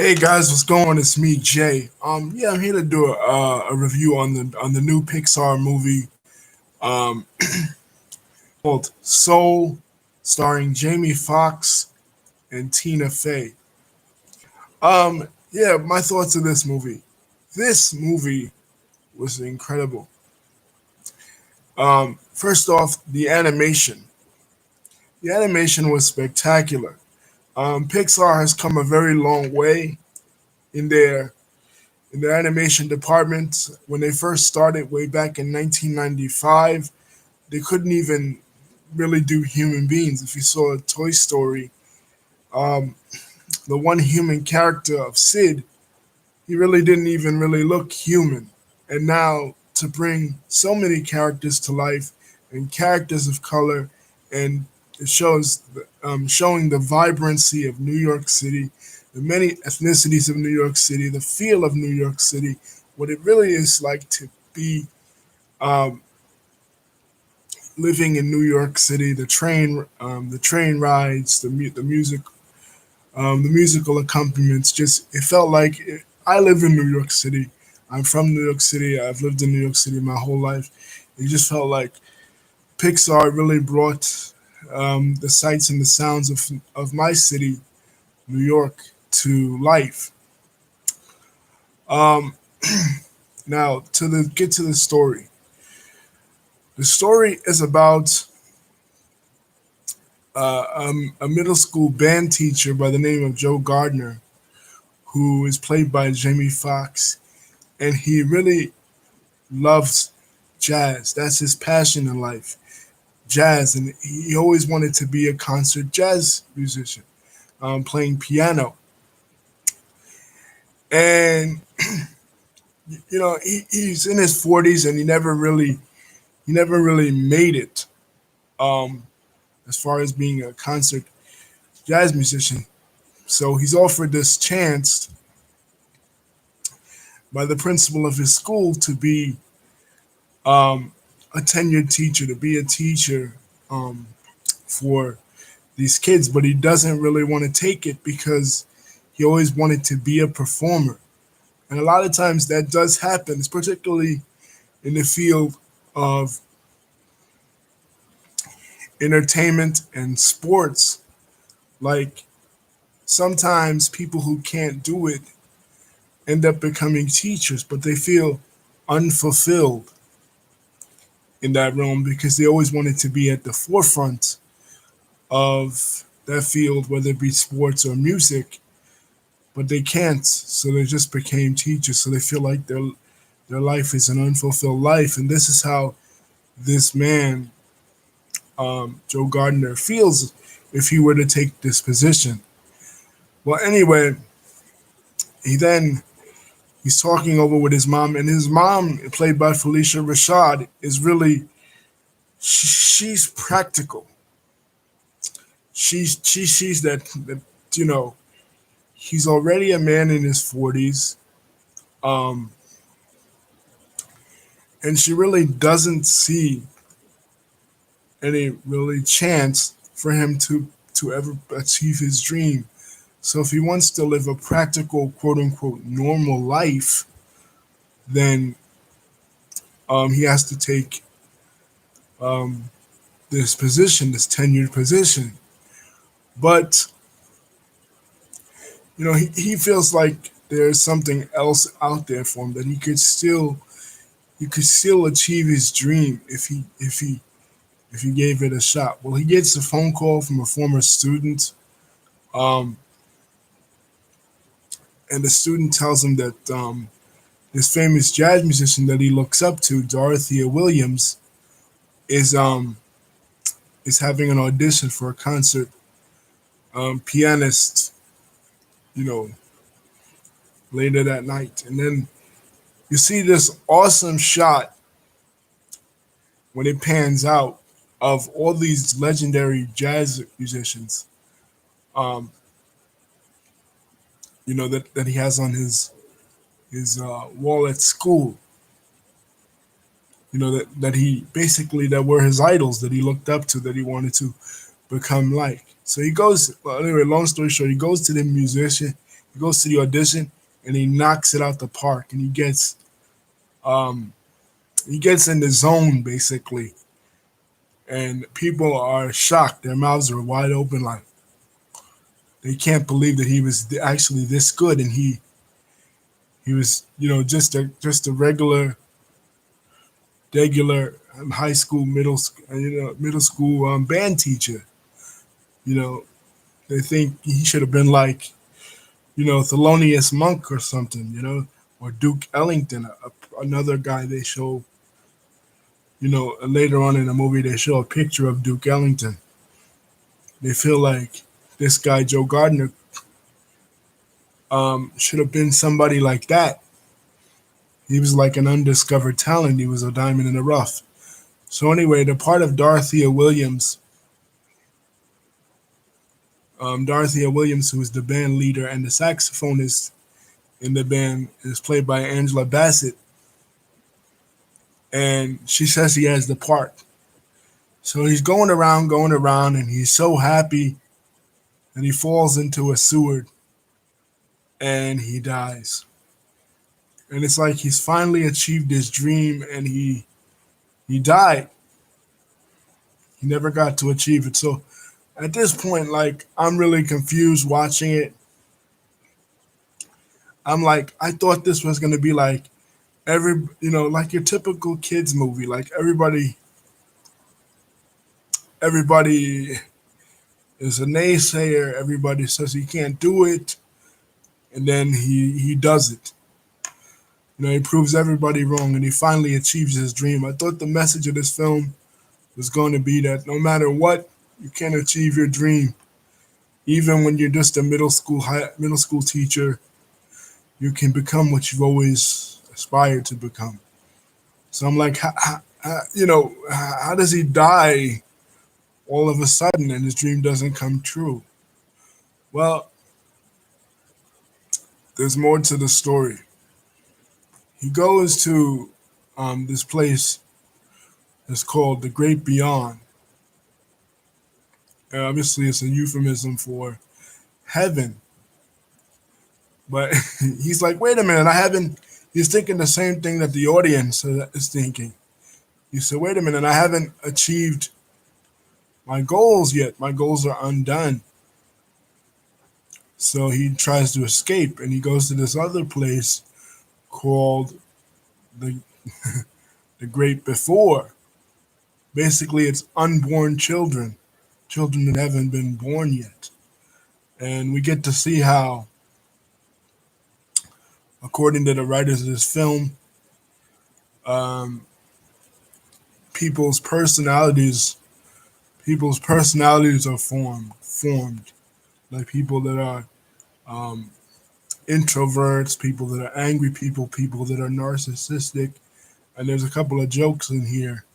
Hey guys, what's going on? It's me, Jay. I'm here to do a review on the new Pixar movie, um, called Soul, starring Jamie Foxx and Tina Fey. Yeah, my thoughts of this movie. This movie was incredible. First off, the animation. The animation was spectacular. Pixar has come a very long way in their animation department. When they first started way back in 1995, they couldn't even really do human beings. If you saw Toy Story, um, the one human character of Sid, he really didn't even really look human. And now to bring so many characters to life and characters of color, and it shows showing the vibrancy of New York City, the many ethnicities of New York City, the feel of New York City, what it really is like to be um, living in New York City, the train rides, the musical accompaniments. Just it felt like I live in New York City. I'm from New York City. I've lived in New York City my whole life. It just felt like Pixar really brought the sights and the sounds of my city, New York, to life. Um, Now to the get to the story. The story is about a middle school band teacher by the name of Joe Gardner, who is played by Jamie Foxx, and he really loves jazz. That's his passion in life, jazz, and he always wanted to be a concert jazz musician, playing piano. And he's in his 40s, and he never really made it um, as far as being a concert jazz musician. So he's offered this chance by the principal of his school to be um, a tenured teacher, to be a teacher um, for these kids, but he doesn't really want to take it because he always wanted to be a performer. And a lot of times that does happen, it's particularly in the field of entertainment and sports. Like sometimes people who can't do it end up becoming teachers, but they feel unfulfilled in that realm because they always wanted to be at the forefront of that field, whether it be sports or music, but they can't. So they just became teachers. So they feel like their life is an unfulfilled life, and this is how this man, Joe Gardner, feels if he were to take this position. Well, anyway, he then he's talking over with his mom, and his mom, played by Felicia Rashad, is really she's practical. She's that you know he's already a man in his 40s, um, and she really doesn't see any really chance for him to ever achieve his dream. So if he wants to live a practical, quote unquote, normal life, then he has to take um, this position, this tenured position. But he feels like there's something else out there for him that he could still achieve his dream if he gave it a shot. Well, he gets a phone call from a former student, um, and the student tells him that this famous jazz musician that he looks up to, Dorothea Williams, is um, is having an audition for a concert pianist, you know, later that night. And then you see this awesome shot when it pans out of all these legendary jazz musicians, um, that he has on his wall at school. That he basically that were his idols that he looked up to, that he wanted to become like. So he goes. Well, anyway, long story short, he goes to the musician. He goes to the audition and he knocks it out the park, and um, he gets in the zone basically, and people are shocked. Their mouths are wide open, like they can't believe that he was actually this good, and he was just a regular high school, middle school band teacher. You know, they think he should have been like Thelonious Monk or something, or Duke Ellington, another guy they show. Later on in the movie, they show a picture of Duke Ellington. They feel like this guy Joe Gardner should have been somebody like that. He was like an undiscovered talent. He was a diamond in the rough. So anyway, the part of Dorothea Williams, who is the band leader and the saxophonist in the band, is played by Angela Bassett, and she says he has the part. So he's going around, and he's so happy, and he falls into a sewer, and he dies. And it's like he's finally achieved his dream, and he died. He never got to achieve it. So at this point, like, I'm really confused watching it. I'm like, I thought this was gonna be like like your typical kids movie. Like everybody is a naysayer. Everybody says he can't do it, and then he does it. He proves everybody wrong, and he finally achieves his dream. I thought the message of this film was going to be that no matter what, you can achieve your dream. Even when you're just a middle school teacher, you can become what you've always aspired to become. So I'm like, how does he die all of a sudden and his dream doesn't come true? Well, there's more to the story. He goes to this place that's called the Great Beyond. Obviously, it's a euphemism for heaven. But he's like, wait a minute, I haven't. He's thinking the same thing that the audience is thinking. He said, wait a minute, I haven't achieved my goals yet. My goals are undone. So he tries to escape, and he goes to this other place called the the Great Before. Basically, it's unborn children that haven't been born yet. And we get to see how, according to the writers of this film, um, people's personalities people's personalities are formed. Like people that are um, introverts, people that are angry people that are narcissistic. And there's a couple of jokes in here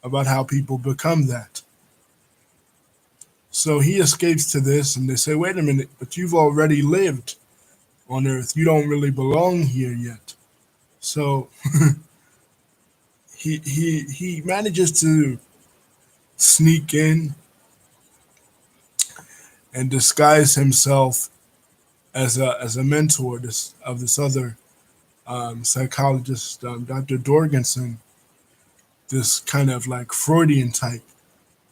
about how people become that. So he escapes to this, and they say, wait a minute, but you've already lived on Earth. You don't really belong here yet. So he manages to sneak in and disguise himself as a mentor of this other psychologist, Dr. Dorganson, this kind of like Freudian type.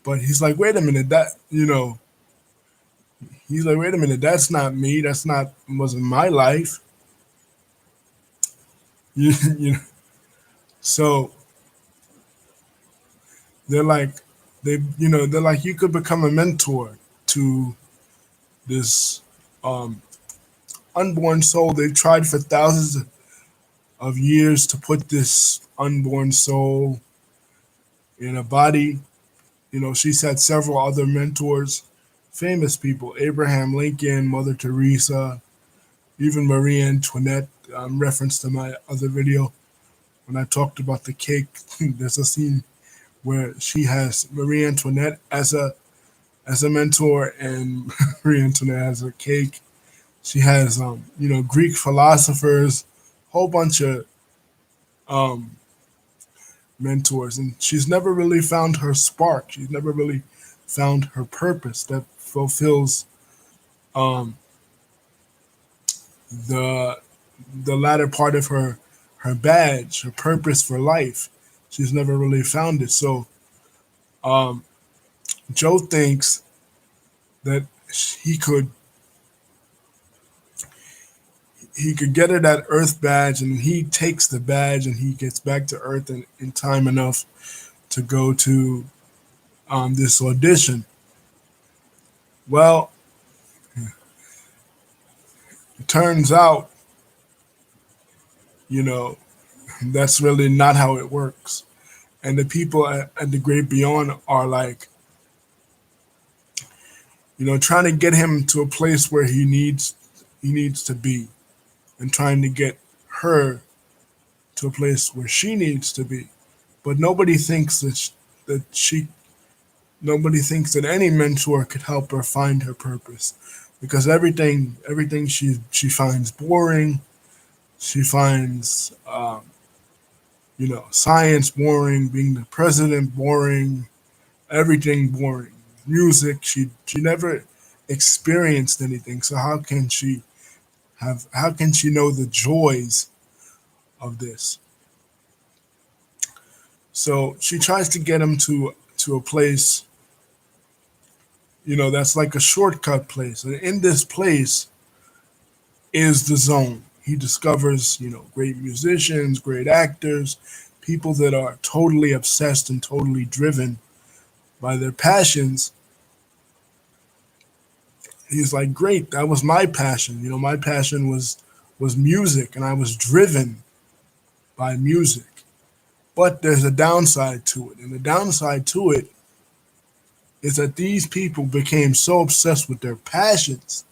But he's like, wait a minute, he's like, wait a minute, that's not me. Wasn't my life. you know. So they're like, they're like, you could become a mentor to this um, unborn soul. They've tried for thousands of years to put this unborn soul in a body. She's had several other mentors, famous people, Abraham Lincoln, Mother Teresa, even Marie Antoinette. Reference to my other video when I talked about the cake. There's a scene where she has Marie Antoinette as a mentor, and Marie Antoinette has a cake. She has Greek philosophers, whole bunch of um, mentors, and she's never really found her spark. She's never really found her purpose that fulfills um, the the latter part of her badge, her purpose for life. She's never really found it. So um, Joe thinks that he could he could get her that Earth badge, and he takes the badge and he gets back to Earth in time enough to go to this audition. Well, it turns out, you know, that's really not how it works. And the people at the Great Beyond are like, trying to get him to a place where he needs to be, and trying to get her to a place where she needs to be. But nobody thinks that any mentor could help her find her purpose, because everything she finds boring. She finds science boring, being the president boring, everything boring. Music, she never experienced anything. So how can she know the joys of this? So she tries to get him to a place, that's like a shortcut place. And in this place is the zone. He discovers, great musicians, great actors, people that are totally obsessed and totally driven by their passions. He's like, great, that was my passion. My passion was music, and I was driven by music. But there's a downside to it, and the downside to it is that these people became so obsessed with their passions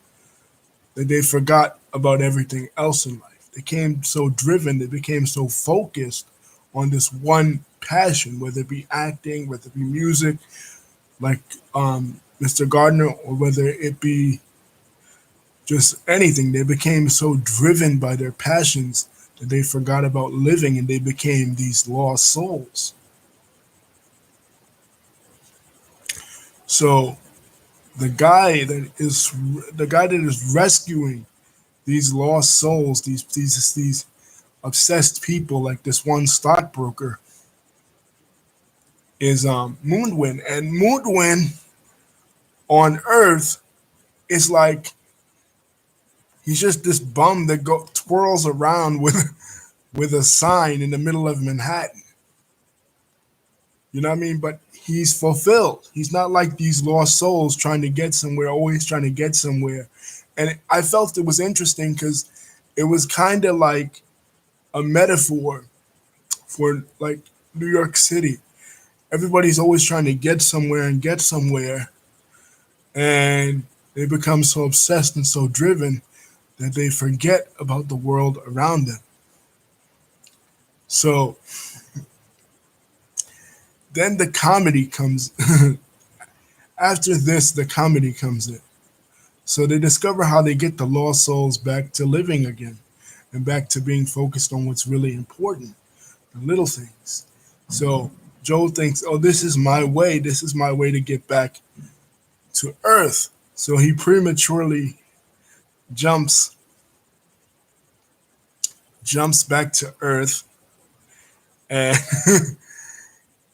that they forgot about everything else in life. They became so driven, they became so focused on this one passion, whether it be acting, whether it be music, like Mr. Gardner, or whether it be just anything. They became so driven by their passions that they forgot about living, and they became these lost souls. So the guy that is rescuing these lost souls, these obsessed people, like this one stockbroker, is Moonwind. And Moonwind on Earth is like, he's just this bum that twirls around with a sign in the middle of Manhattan. You know what I mean? But he's fulfilled. He's not like these lost souls trying to get somewhere, always trying to get somewhere. And I felt it was interesting because it was kind of like a metaphor for like New York City. Everybody's always trying to get somewhere and get somewhere, and they become so obsessed and so driven that they forget about the world around them. So then the comedy comes. After this, the comedy comes in. So they discover how they get the lost souls back to living again, and back to being focused on what's really important, the little things. So Joel thinks, oh, this is my way. This is my way to get back to Earth. So he prematurely jumps back to Earth, and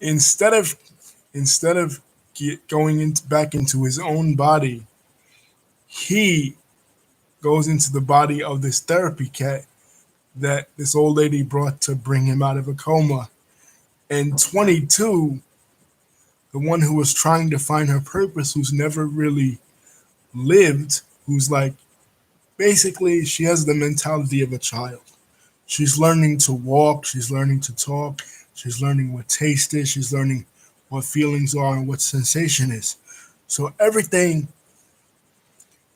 instead of going back into his own body, he goes into the body of this therapy cat that this old lady brought to bring him out of a coma. And 22, the one who was trying to find her purpose, who's never really lived, who's like, basically, she has the mentality of a child. She's learning to walk, she's learning to talk, she's learning what taste is, she's learning what feelings are and what sensation is. So everything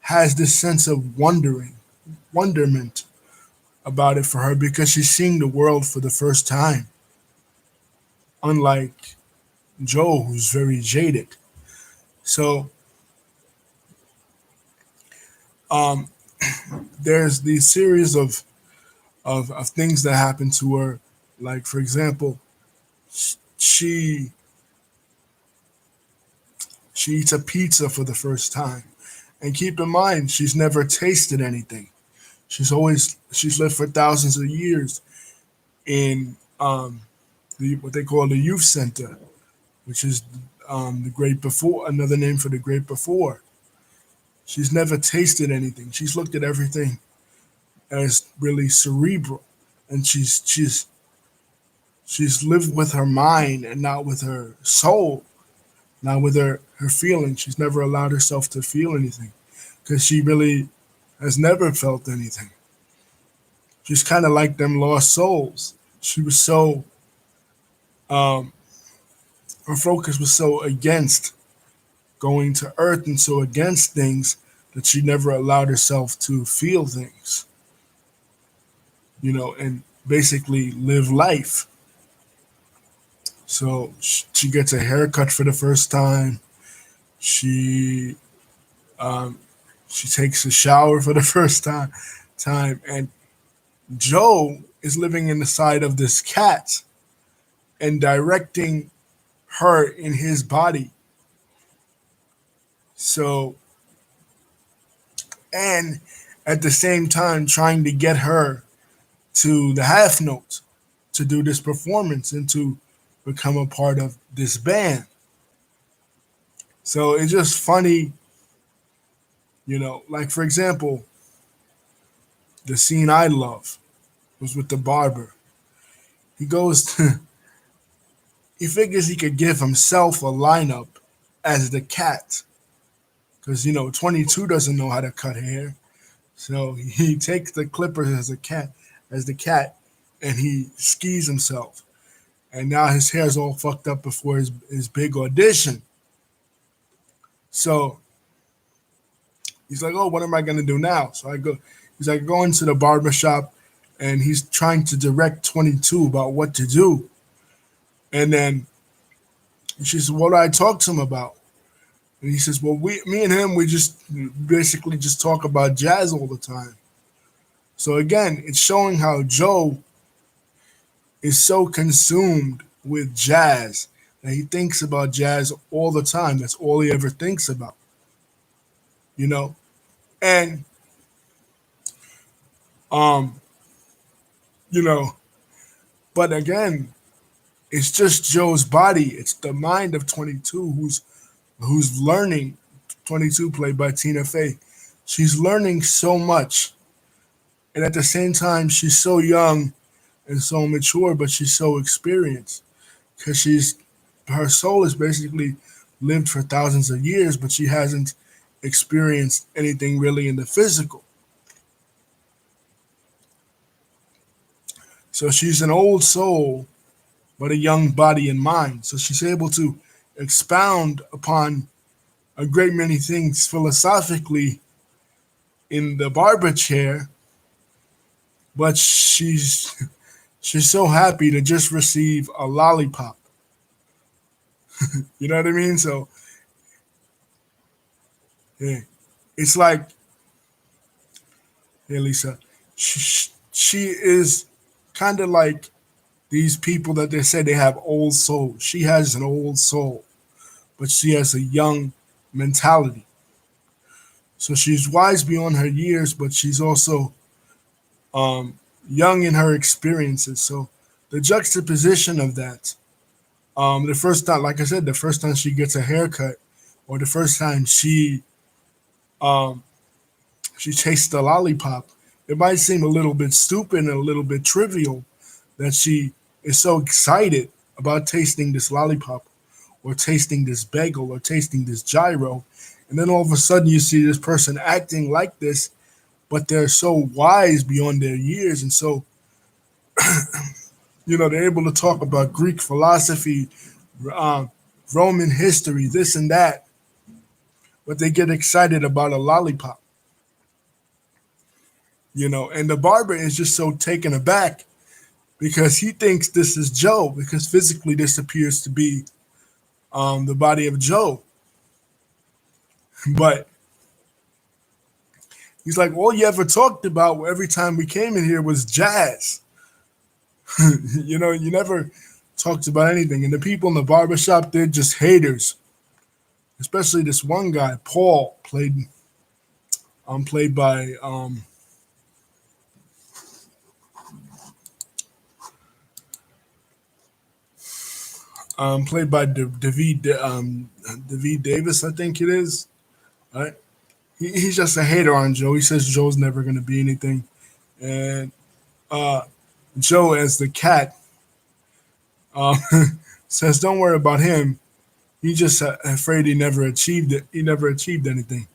has this sense of wonderment about it for her, because she's seeing the world for the first time. Unlike Joe, who's very jaded. So um, there's these series of things that happen to her. Like, for example, she she eats a pizza for the first time. And keep in mind, she's never tasted anything. She's lived for thousands of years in what they call the youth center, which is the great before, another name for the great before. She's never tasted anything. She's looked at everything as really cerebral, and she's lived with her mind and not with her soul, not with her feelings. She's never allowed herself to feel anything because she really has never felt anything. She's kind of like them lost souls. She was so um, her focus was so against going to Earth and so against things that she never allowed herself to feel things, and basically live life. So she gets a haircut for the first time. She um, she takes a shower for the first time, and Joe is living in the side of this cat and directing her in his body. So, and at the same time trying to get her to the half notes to do this performance and to become a part of this band. So it's just funny, like for example, the scene I love was with the barber. He goes to, he figures he could give himself a lineup as the cat because 22 doesn't know how to cut hair. So he takes the clippers as the cat, and he skis himself. And now his hair's all fucked up before his big audition. So he's like, "Oh, what am I gonna do now?" So I go. He's like going to the barber shop, and he's trying to direct 22 about what to do. And then she says, "What do I talk to him about?" And he says, "Well, me and him, we just basically just talk about jazz all the time." So again, it's showing how Joe is so consumed with jazz that he thinks about jazz all the time. That's all he ever thinks about, you know. And um, you know, but again, it's just Joe's body. It's the mind of 22 who's learning. 22 played by Tina Fey. She's learning so much, and at the same time, she's so young and so mature, but she's so experienced because she's her soul is basically lived for thousands of years, but she hasn't experienced anything really in the physical. So she's an old soul, but a young body and mind. So she's able to expound upon a great many things philosophically in the barber chair, but she's so happy to just receive a lollipop. You know what I mean? So yeah, it's like, hey Lisa, she is kind of like these people that they say they have old souls. She has an old soul, but she has a young mentality. So she's wise beyond her years, but she's also young in her experiences. So the juxtaposition of that, the first time, like I said, the first time she gets a haircut, or the first time um, she tastes the lollipop, it might seem a little bit stupid and a little bit trivial that she is so excited about tasting this lollipop or tasting this bagel or tasting this gyro. And then all of a sudden you see this person acting like this, but they're so wise beyond their years. And so, they're able to talk about Greek philosophy, um, Roman history, this and that, but they get excited about a lollipop, and the barber is just so taken aback because he thinks this is Joe, because physically this appears to be the body of Joe. But he's like, all you ever talked about every time we came in here was jazz. You never talked about anything. And the people in the barbershop, they're just haters. Especially this one guy, Paul, played by played by David Davis, I think it is. Right? He's just a hater on Joe. He says Joe's never going to be anything, and uh, Joe, as the cat, um, says, "Don't worry about him. He just afraid he never achieved it. He never achieved anything."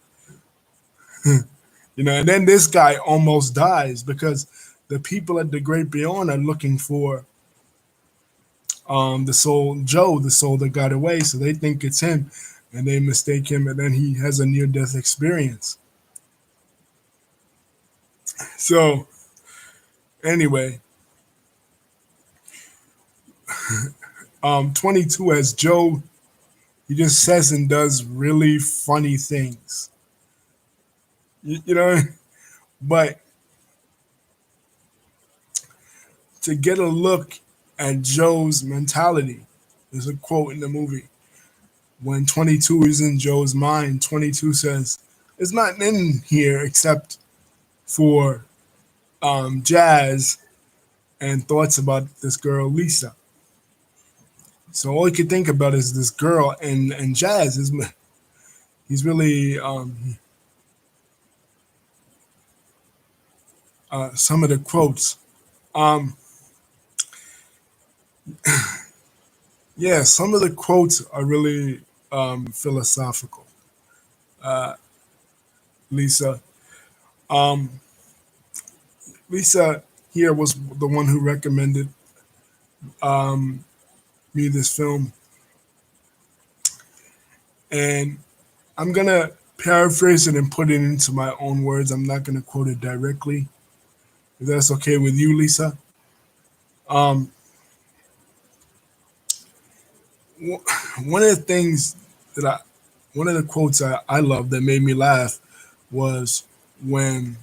And then this guy almost dies because the people at the Great Beyond are looking for the soul, Joe, the soul that got away. So they think it's him, and they mistake him, and then he has a near death experience. So anyway, 22 as Joe, he just says and does really funny things. You know, but to get a look at Joe's mentality, there's a quote in the movie. When 22 is in Joe's mind, 22 says, "There's nothing in here except for jazz and thoughts about this girl, Lisa." So all he could think about is this girl and jazz. He's really some of the quotes. Um, yeah, some of the quotes are really philosophical. Uh, Lisa, um, Lisa here was the one who recommended um, me this film, and I'm gonna paraphrase it and put it into my own words. I'm not gonna quote it directly. If that's okay with you, Lisa. Um, one of the things that one of the quotes I love that made me laugh was when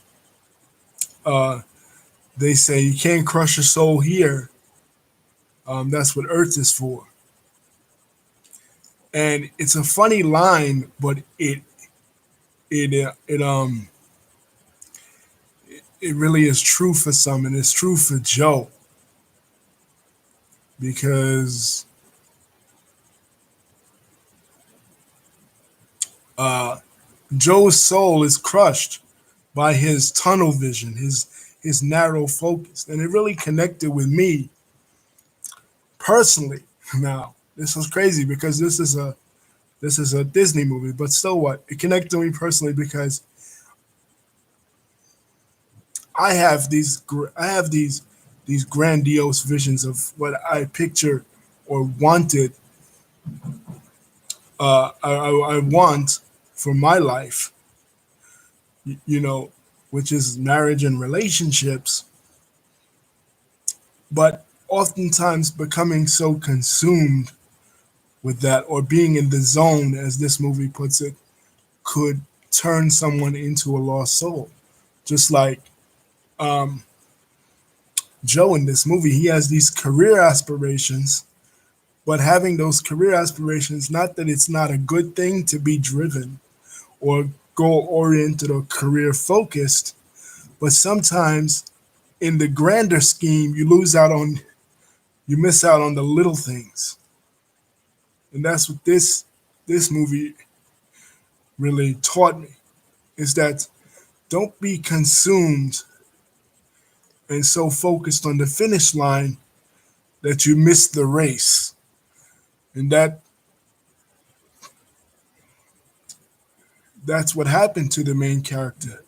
uh, they say, "You can't crush your soul here. That's what Earth is for." And it's a funny line, but it it really is true for some, and it's true for Joe because uh, Joe's soul is crushed by his tunnel vision, his narrow focus, and it really connected with me personally. Now, this was crazy because this is a Disney movie, but still, what it connected with me personally because I have these grandiose visions of what I picture or wanted. I want for my life, you know, which is marriage and relationships, but oftentimes becoming so consumed with that or being in the zone, as this movie puts it, could turn someone into a lost soul. Just like um, Joe in this movie, he has these career aspirations, but having those career aspirations, not that it's not a good thing to be driven or goal oriented or career focused, but sometimes in the grander scheme, you miss out on the little things. And that's what this movie really taught me is that don't be consumed and so focused on the finish line that you miss the race. And that's what happened to the main character.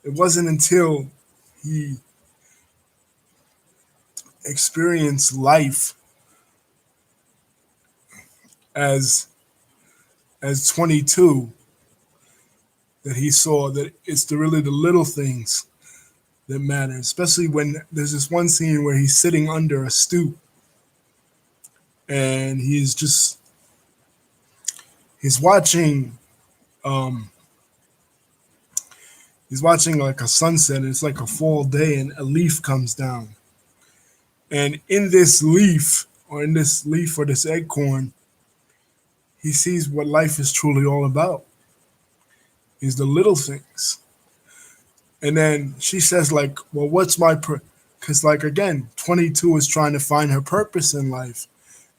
It wasn't until he experienced life as 22 that he saw that it's really the little things that matter. Especially when there's this one scene where he's sitting under a stoop and he's watching um he's watching like a sunset, and it's like a fall day, and a leaf comes down. And in this leaf or this acorn, he sees what life is truly all about is the little things. And then she says, like, well, what's my because, like, again, 22 is trying to find her purpose in life.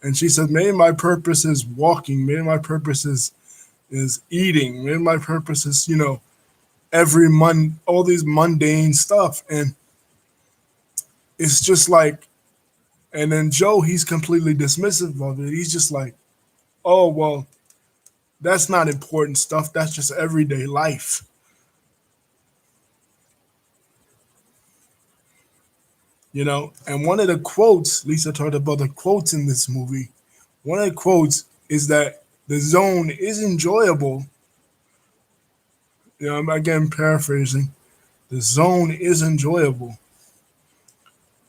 And she said, maybe my purpose is walking. Maybe my purpose is eating. Maybe my purpose is, all these mundane stuff. And it's just like, and then Joe, he's completely dismissive of it. He's just like, oh, well, that's not important stuff. That's just everyday life. And one of the quotes, Lisa talked about the quotes in this movie. One of the quotes is that the zone is enjoyable. I'm again paraphrasing. The zone is enjoyable,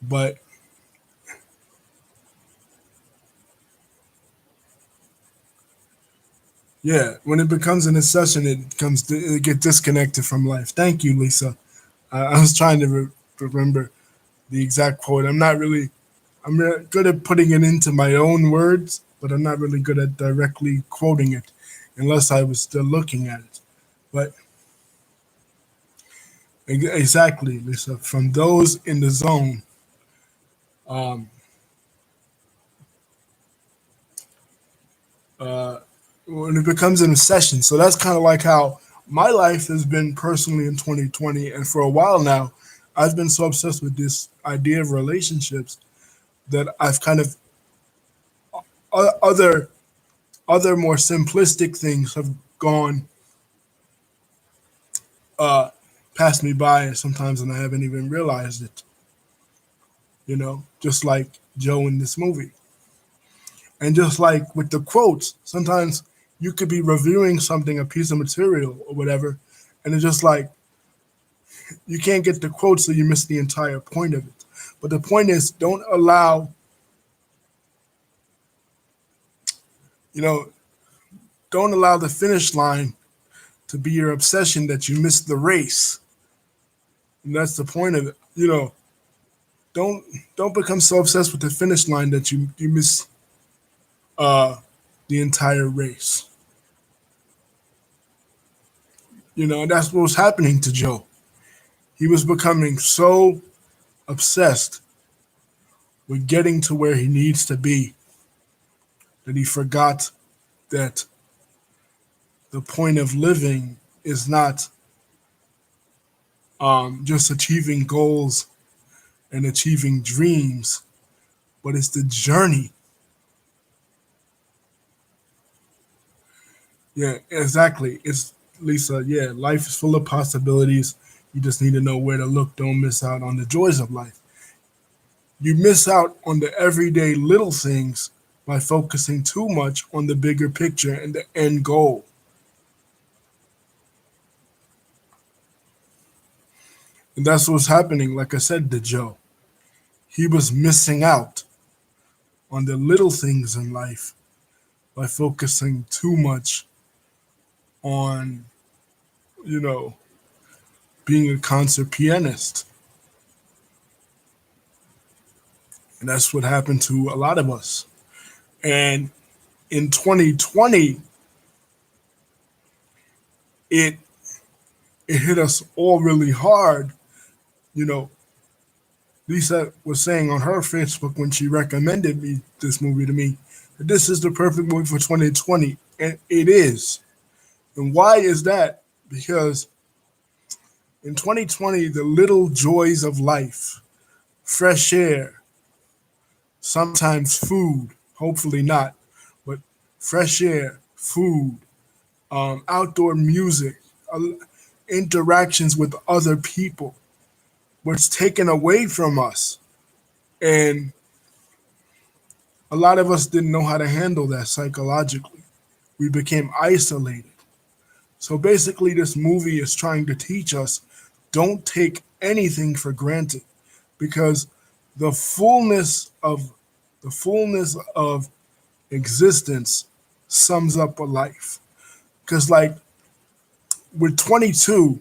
but yeah, when it becomes an obsession, it gets disconnected from life. Thank you, Lisa. I was trying to remember the exact quote. I'm good at putting it into my own words, but I'm not really good at directly quoting it unless I was still looking at it. But exactly, Lisa, from those in the zone, um, uh, when it becomes an obsession. So that's kind of like how my life has been personally in 2020. And for a while now, I've been so obsessed with this idea of relationships that I've kind of other more simplistic things have gone uh, past me by sometimes, and I haven't even realized it. Just like Joe in this movie, and just like with the quotes, sometimes you could be reviewing something, a piece of material or whatever, and it's just like you can't get the quotes, so you miss the entire point of it. But the point is, you know, don't allow the finish line to be your obsession that you miss the race. And that's the point of it. Don't don't become so obsessed with the finish line that you miss uh the entire race. And that's what was happening to Joe. He was becoming so obsessed with getting to where he needs to be that he forgot that the point of living is not just achieving goals and achieving dreams, but it's the journey. Yeah, exactly. It's Lisa. Yeah, life is full of possibilities. You just need to know where to look. Don't miss out on the joys of life. You miss out on the everyday little things by focusing too much on the bigger picture and the end goal. And that's what's happening, like I said, to Joe. He was missing out on the little things in life by focusing too much on, you know, being a concert pianist. And that's what happened to a lot of us. And in 2020, it it hit us all really hard. You know, Lisa was saying on her Facebook when she recommended this movie to me, that this is the perfect movie for 2020, and it is. And why is that? Because in 2020, the little joys of life, fresh air, sometimes food, hopefully not, but fresh air, food, outdoor music, uh, interactions with other people was taken away from us. And a lot of us didn't know how to handle that psychologically. We became isolated. So basically, this movie is trying to teach us don't take anything for granted because the fullness of the fullness of existence sums up a life. Because like with 22,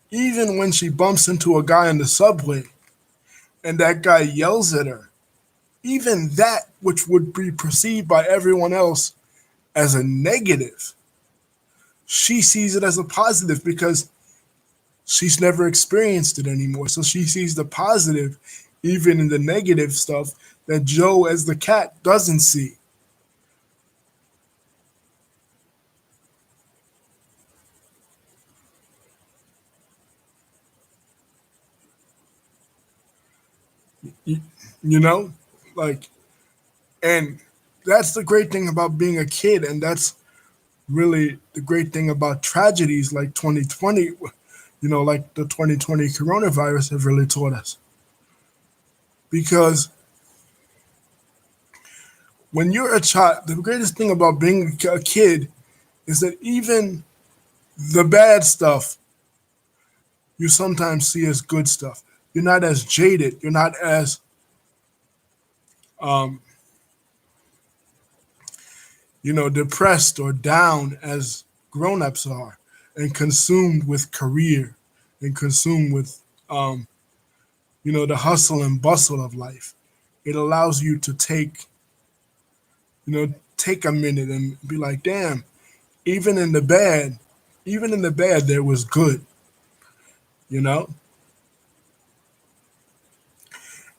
even when she bumps into a guy in the subway and that guy yells at her, even that which would be perceived by everyone else as a negative, she sees it as a positive because she's never experienced it anymore. So she sees the positive even in the negative stuff that Joe as the cat doesn't see. You, you know, like, and that's the great thing about being a kid, and that's really the great thing about tragedies like 2020, like the 2020 coronavirus have really taught us. Because when you're a child, the greatest thing about being a kid is that even the bad stuff you sometimes see as good stuff. You're not as jaded. You're not as um, depressed or down as grown-ups are, and consumed with career, and consumed with the hustle and bustle of life. It allows you to take a minute and be like, damn, even in the bad, even in the bad, there was good, you know?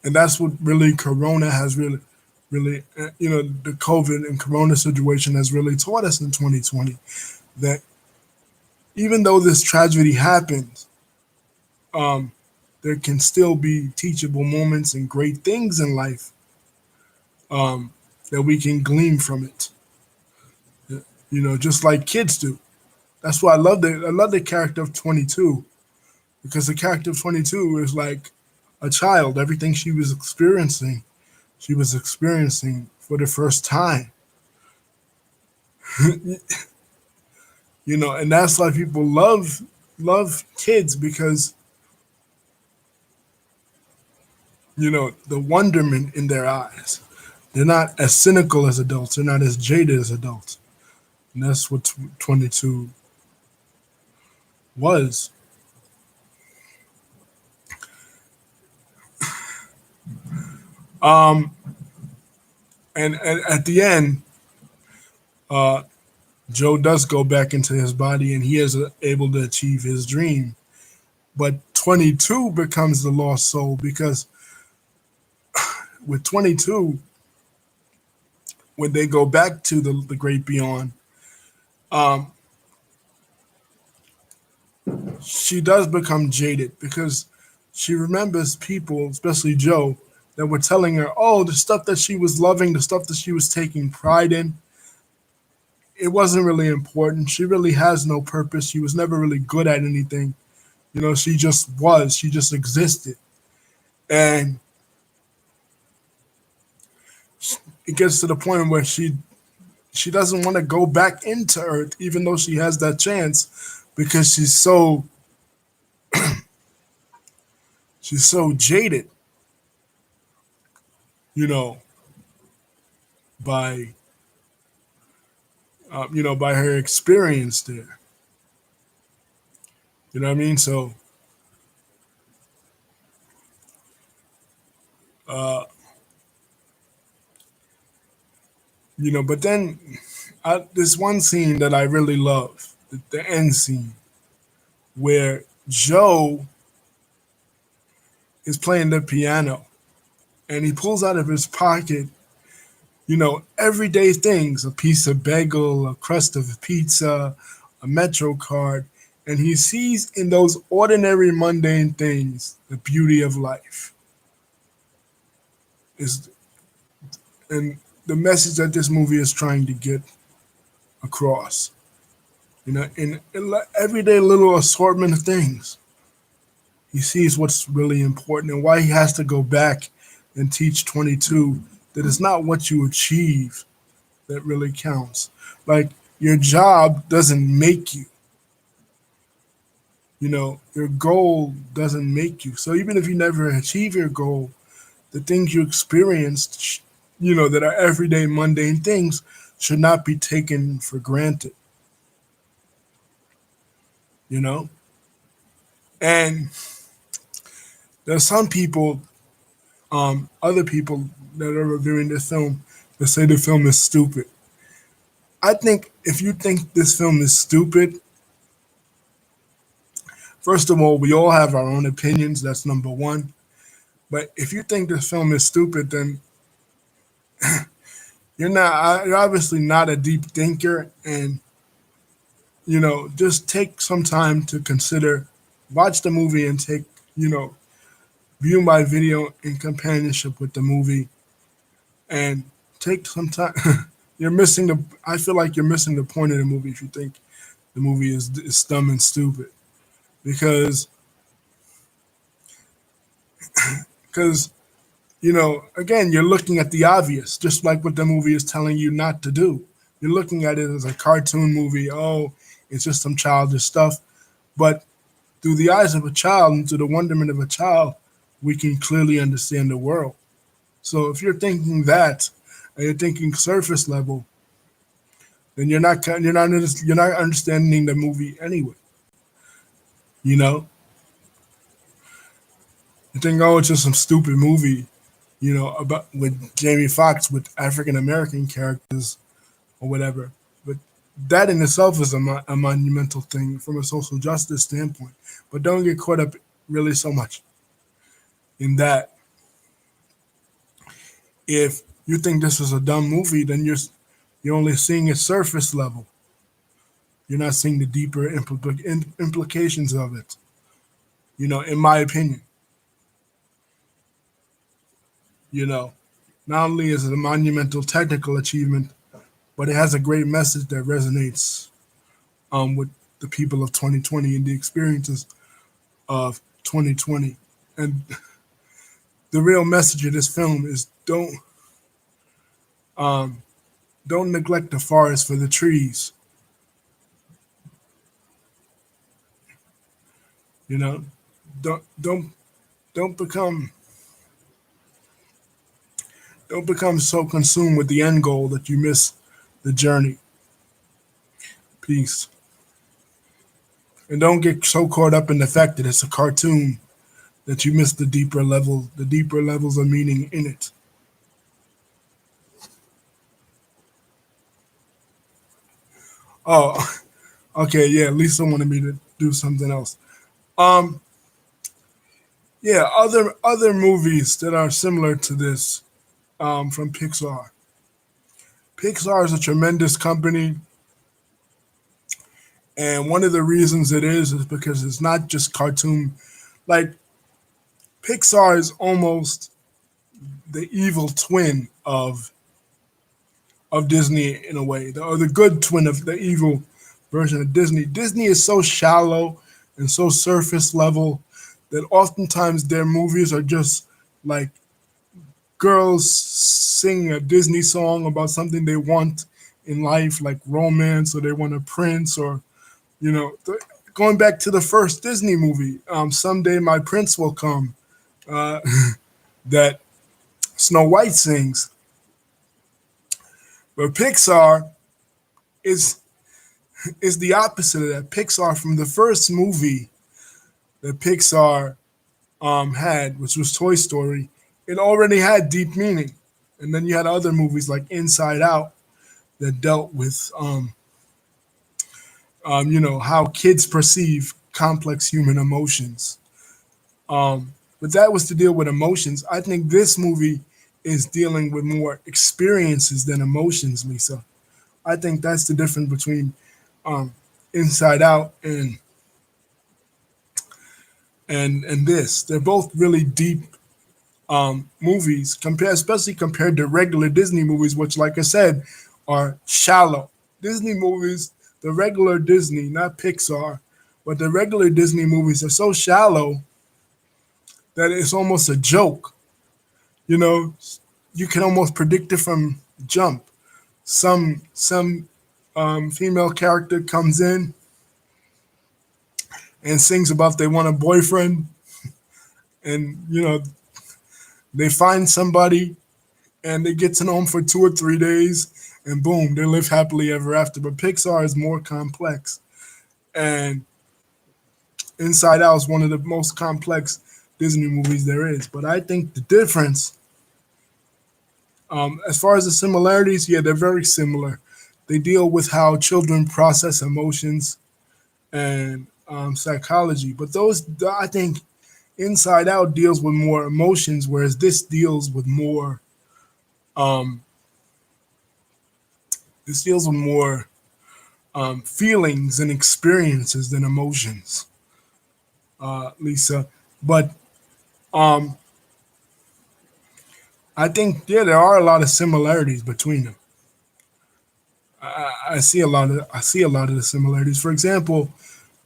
And that's what really Corona has really, the COVID and Corona situation has really taught us in 2020, that even though this tragedy happened, um, there can still be teachable moments and great things in life that we can glean from it. Just like kids do. That's why I love the character of 22, because the character of 22 is like a child. Everything she was experiencing for the first time. And that's why people love kids, because the wonderment in their eyes. They're not as cynical as adults. They're not as jaded as adults. And that's what 22 was. Um, and at the end, uh, Joe does go back into his body, and he is able to achieve his dream. But 22 becomes the lost soul, because with 22, when they go back to the great beyond, um, she does become jaded, because she remembers people, especially Joe, that were telling her, oh, the stuff that she was loving, the stuff that she was taking pride in, it wasn't really important. She really has no purpose. She was never really good at anything. She just was. She just existed. And it gets to the point where she doesn't want to go back into Earth, even though she has that chance, because she's so jaded, you know, by by her experience there. You know what I mean? So, uh, but then this one scene that I really love, the end scene, where Joe is playing the piano, and he pulls out of his pocket, everyday things: a piece of bagel, a crust of pizza, a Metro card. And he sees in those ordinary, mundane things the beauty of life. Is and the message that this movie is trying to get across. In everyday little assortment of things, he sees what's really important, and why he has to go back and teach 22 that it's not what you achieve that really counts. Like, your job doesn't make you. Your goal doesn't make you. So even if you never achieve your goal, the things you experienced, that are everyday mundane things, should not be taken for granted. You know, and there's some people, other people that are reviewing this film, that say the film is stupid. I think if you think this film is stupid, first of all, we all have our own opinions. That's number one. But if you think this film is stupid, then you're not. You're obviously not a deep thinker, and just take some time to consider, watch the movie, and take you know view my video in companionship with the movie, and take some time. You're missing the. I feel like you're missing the point of the movie if you think the movie is dumb and stupid because because again, you're looking at the obvious, just like what the movie is telling you not to do. You're looking at it as a cartoon movie. Oh, it's just some childish stuff. But through the eyes of a child and through the wonderment of a child, we can clearly understand the world. So if you're thinking that, and you're thinking surface level, then you're not understanding the movie anyway. You know, you think, oh, it's just some stupid movie. About with Jamie Foxx with African American characters or whatever. But that in itself is a monumental thing from a social justice standpoint. But don't get caught up really so much in that. If you think this is a dumb movie, then you're only seeing it surface level. You're not seeing the deeper implications of it. In my opinion, you know, not only is it a monumental technical achievement, but it has a great message that resonates with the people of 2020 and the experiences of 2020. And the real message of this film is um, don't neglect the forest for the trees. You know, don't don't don't become so consumed with the end goal that you miss the journey. Peace. And don't get so caught up in the fact that it's a cartoon that you miss the deeper levels of meaning in it. Oh, okay, yeah. Lisa wanted me to do something else. Um, yeah, other movies that are similar to this from Pixar. Pixar is a tremendous company, and one of the reasons it is because it's not just cartoon. Like Pixar is almost the evil twin of Disney in a way, or the good twin of the evil version of Disney. Disney is so shallow and so surface level that oftentimes their movies are just like girls singing a Disney song about something they want in life, like romance, or they want a prince, or you know, th- going back to the first Disney movie, "Someday My Prince Will Come," uh, that Snow White sings. But Pixar is is the opposite of that. Pixar from the first movie that Pixar had, which was Toy Story, it already had deep meaning. And then you had other movies like Inside Out that dealt with how kids perceive complex human emotions. But that was to deal with emotions. I think this movie is dealing with more experiences than emotions, Lisa. I think that's the difference between um, Inside Out and this. They're both really deep movies, especially compared to regular Disney movies, which, like I said, are shallow. Disney movies, the regular Disney, not Pixar, but the regular Disney movies are so shallow that it's almost a joke. You know, you can almost predict it from jump. Some female character comes in and sings about they want a boyfriend, and they find somebody and they get to know them for 2 or 3 days, and boom, they live happily ever after. But Pixar is more complex, and Inside Out is one of the most complex Disney movies there is. But I think the difference, as far as the similarities, yeah, they're very similar. They deal with how children process emotions and psychology. But those, I think, Inside Out deals with more emotions, whereas this deals with more. Um, this deals with more feelings and experiences than emotions, Lisa. But um, I think there are a lot of similarities between them. I see a lot of the similarities. For example,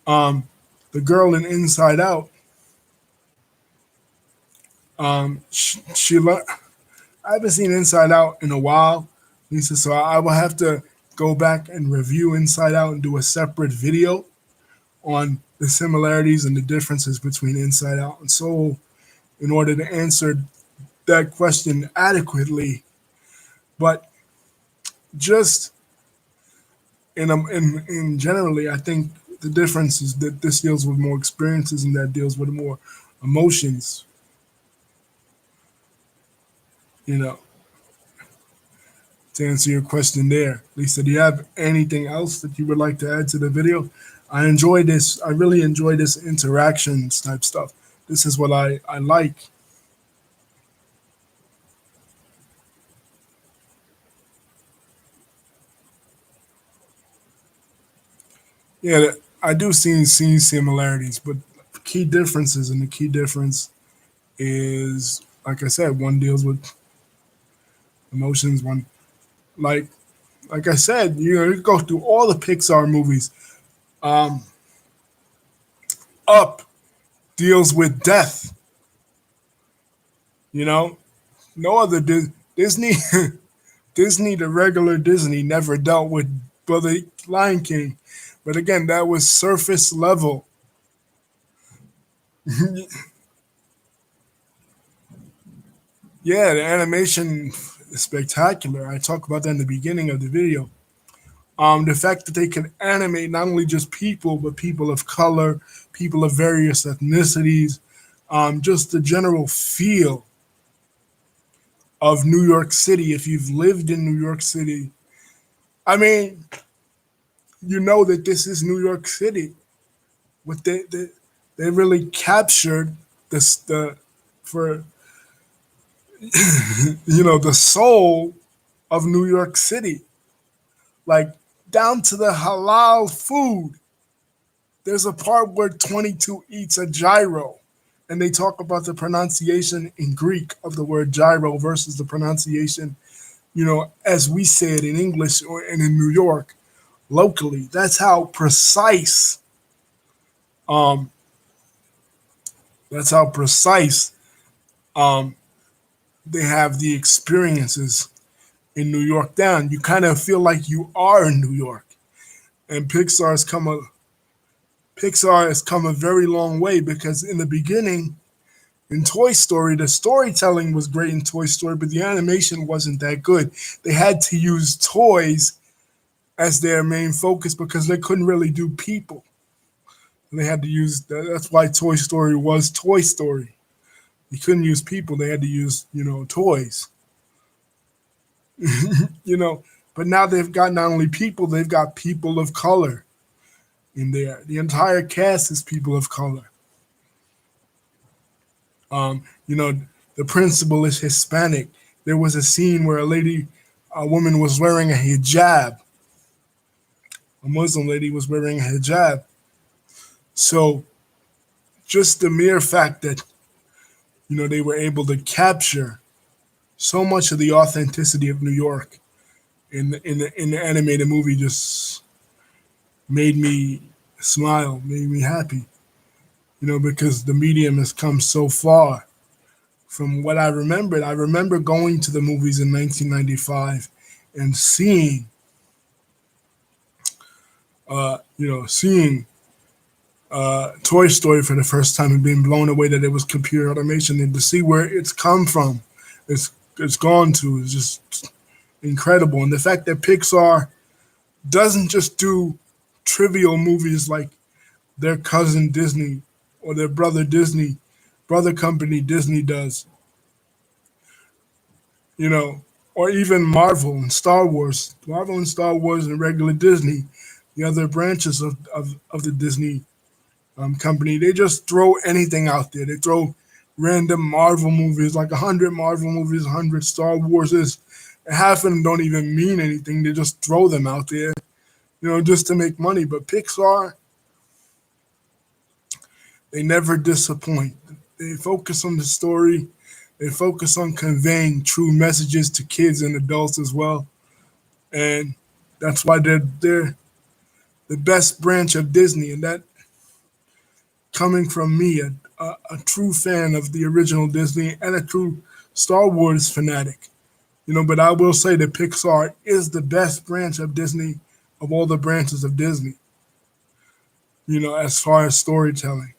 um, the girl in Inside Out, she I haven't seen Inside Out in a while, Lisa. So I will have to go back and review Inside Out and do a separate video on the similarities and the differences between Inside Out and Soul in order to answer that question adequately. But just in generally, I think the difference is that this deals with more experiences and that deals with more emotions. You know, to answer your question there, Lisa, do you have anything else that you would like to add to the video? I enjoy this. I really enjoy this interactions type stuff. This is what I like. Yeah, I do see similarities, but key differences, and the key difference is, like I said, one deals with emotions, one like like I said, you go through all the Pixar movies. Um, Up deals with death. You know, no other Disney, Disney, the regular Disney, never dealt with Brother Lion King. But again, that was surface level. Yeah, the animation is spectacular. I talk about that in the beginning of the video. The fact that they can animate not only just people, but people of color, people of various ethnicities, just the general feel of New York City. If you've lived in New York City, I mean, you know that this is New York City. What they really captured this the for the soul of New York City, like down to the halal food. There's a part where 22 eats a gyro, and they talk about the pronunciation in Greek of the word gyro versus the pronunciation, as we say it in English or and in New York locally. That's how precise. Um, that's how precise um, they have the experiences in New York down. You kind of feel like you are in New York. And Pixar has come a very long way because in the beginning, in Toy Story, the storytelling was great in Toy Story, but the animation wasn't that good. They had to use toys as their main focus because they couldn't really do people. And they had to use that's why Toy Story was Toy Story. They couldn't use people, they had to use, toys. you know, but now they've got not only people, they've got people of color in there. The entire cast is people of color. Um, you know, the principal is Hispanic. There was a scene where a woman was wearing a hijab. A Muslim lady was wearing a hijab. So just the mere fact that they were able to capture so much of the authenticity of New York in the animated movie just made me smile, made me happy. Because the medium has come so far from what I remembered. I remember going to the movies in 1995 and seeing Toy Story for the first time and being blown away that it was computer automation and to see where it's come from, it's gone to is just incredible. And the fact that Pixar doesn't just do trivial movies like their cousin Disney or their brother company Disney does, or even Marvel and Star Wars and regular Disney, the other branches of the Disney company. They just throw anything out there. They throw random Marvel movies, like 100 Marvel movies, 100 Star Warses, and half of them don't even mean anything. They just throw them out there, just to make money. But Pixar, they never disappoint. They focus on the story. They focus on conveying true messages to kids and adults as well, and that's why they're the best branch of Disney. And that, coming from me, a true fan of the original Disney and a true Star Wars fanatic. But I will say that Pixar is the best branch of Disney of all the branches of Disney. As far as storytelling,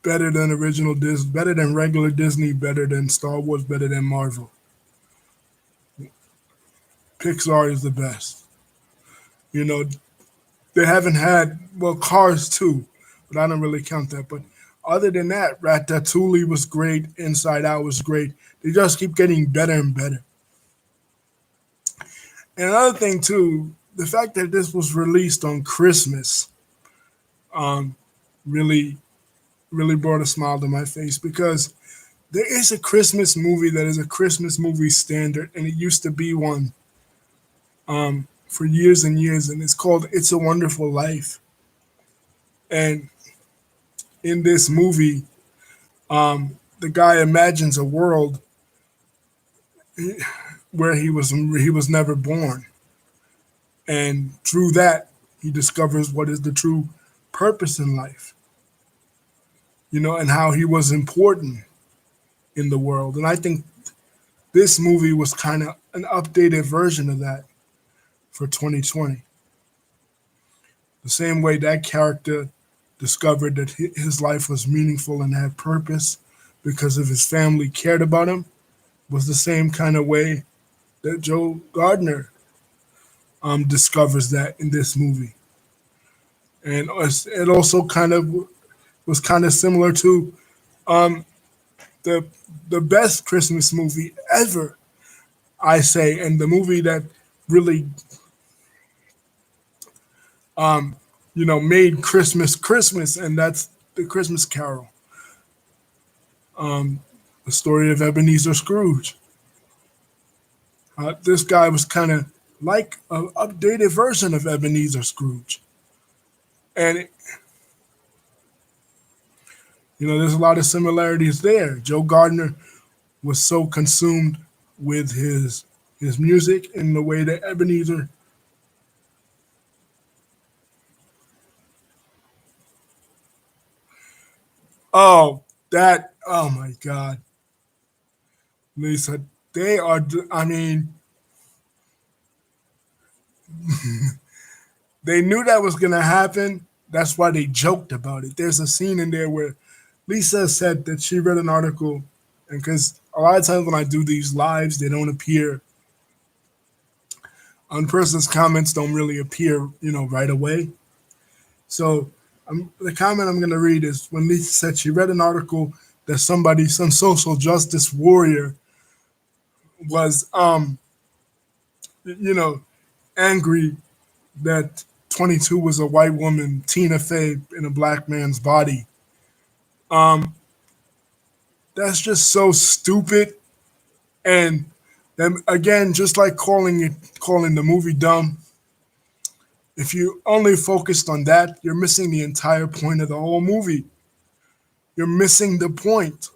better than original Disney, better than regular Disney, better than Star Wars, better than Marvel. Pixar is the best. You know, they haven't had, well, Cars too, but I don't really count that. But other than that, Ratatouille was great, Inside Out was great. They just keep getting better and better. And another thing too, the fact that this was released on Christmas, um, really, really brought a smile to my face, because there is a Christmas movie that is a Christmas movie standard, and it used to be one for years and years, and it's called "It's a Wonderful Life." And in this movie, the guy imagines a world where he was never born, and through that, he discovers what is the true purpose in life. And how he was important in the world. And I think this movie was kind of an updated version of that for 2020. The same way that character discovered that his life was meaningful and had purpose because of his family cared about him, was the same kind of way that Joe Gardner discovers that in this movie. And it also kind of was kind of similar to um, the best Christmas movie ever, I say, and the movie that really made Christmas Christmas, and that's the Christmas Carol, the story of Ebenezer Scrooge. This guy was kind of like an updated version of Ebenezer Scrooge, and there's a lot of similarities there. Joe Gardner was so consumed with his music and the way that Ebenezer. Oh, that. Oh my God, Lisa. They are. I mean, they knew that was gonna happen. That's why they joked about it. There's a scene in there where Lisa said that she read an article, and because a lot of times when I do these lives, they don't appear on person's comments don't really appear, right away. So the comment I'm going to read is when Lisa said she read an article that some social justice warrior, was, you know, angry that 22 was a white woman, Tina Fey, in a black man's body. Um, that's just so stupid. And then again, just like calling the movie dumb, if you only focused on that, you're missing the entire point of the whole movie. You're missing the point.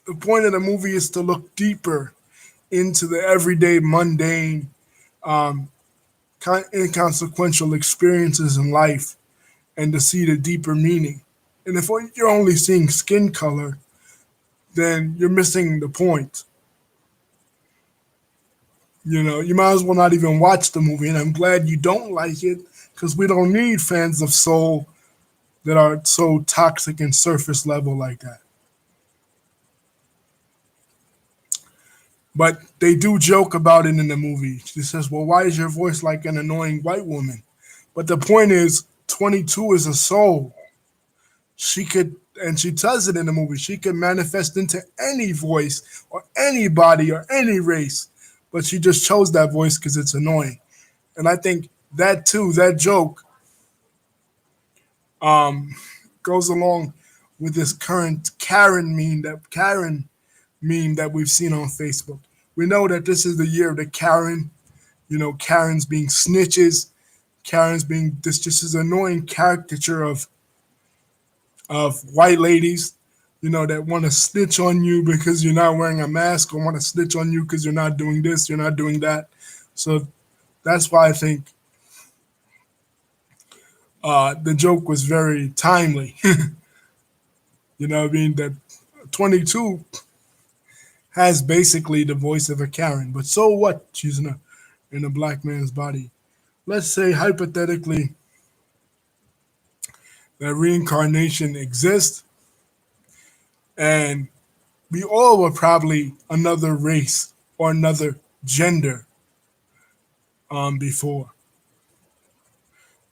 The point of the movie is to look deeper into the everyday, mundane, um, inconsequential experiences in life, and to see the deeper meaning. And if you're only seeing skin color, then you're missing the point. You might as well not even watch the movie. And I'm glad you don't like it, because we don't need fans of soul that are so toxic and surface level like that. But they do joke about it in the movie. She says, "Well, why is your voice like an annoying white woman?" But the point is, 22 is a soul. She could, and she does it in the movie, she could manifest into any voice or anybody or any race. But she just chose that voice because it's annoying. And I think that too, that joke um, goes along with this current Karen meme that we've seen on Facebook. We know that this is the year of the Karen. You know, Karens being snitches, Karens being this just is annoying caricature of white ladies. You know that want to snitch on you because you're not wearing a mask, or want to snitch on you because you're not doing this, you're not doing that. So that's why I think the joke was very timely. You know what I mean? That 22 has basically the voice of a Karen, but so what? She's in a black man's body. Let's say hypothetically that reincarnation exists, and we all were probably another race or another gender before.